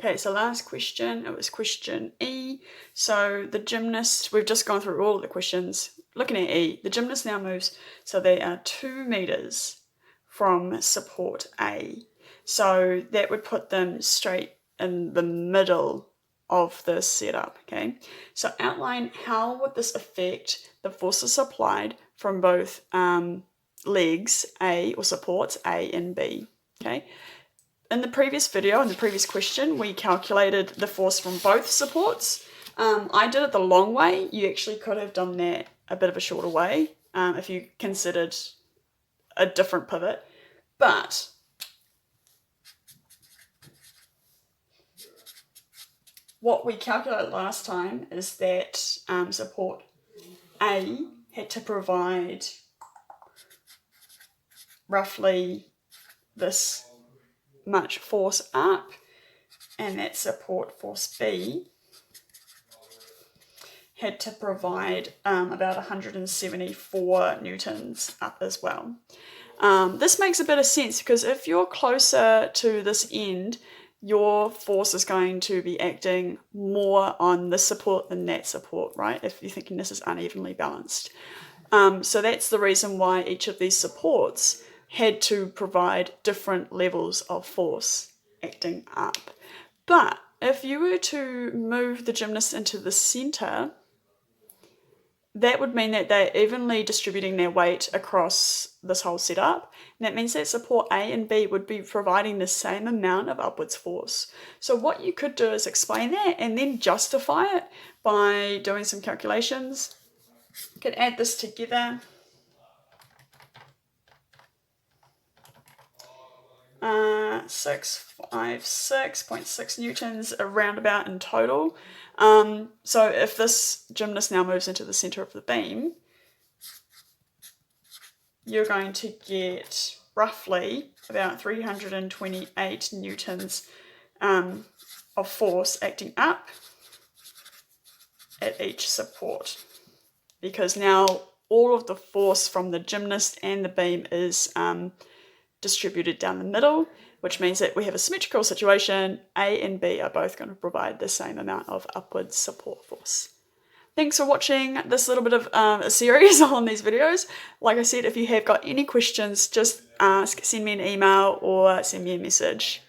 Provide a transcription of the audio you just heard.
Okay, so last question, it was question E. So the gymnast, we've just gone through all of the questions. Looking at E, the gymnast now moves, so they are 2 meters from support A. So that would put them straight in the middle of the setup, okay? So outline how would this affect the forces applied from both legs A, or supports A and B, okay? In the previous video, in the previous question, we calculated the force from both supports. I did it the long way. You actually could have done that a bit of a shorter way if you considered a different pivot. But what we calculated last time is that support A had to provide roughly this much force up, and that support force B had to provide about 174 newtons up as well. This makes a bit of sense because if you're closer to this end, your force is going to be acting more on this support than that support, right? If you're thinking this is unevenly balanced. So that's the reason why each of these supports had to provide different levels of force acting up. But if you were to move the gymnast into the center, that would mean that they're evenly distributing their weight across this whole setup. And that means that support A and B would be providing the same amount of upwards force. So what you could do is explain that and then justify it by doing some calculations. You could add this together. 656.6 newtons around about in total. So if this gymnast now moves into the center of the beam, you're going to get roughly about 328 newtons of force acting up at each support, because now all of the force from the gymnast and the beam is distributed down the middle, which means that we have a symmetrical situation. A and B are both going to provide the same amount of upward support force. Thanks for watching this little bit of a series on these videos. Like I said, if you have got any questions, just ask, send me an email or send me a message.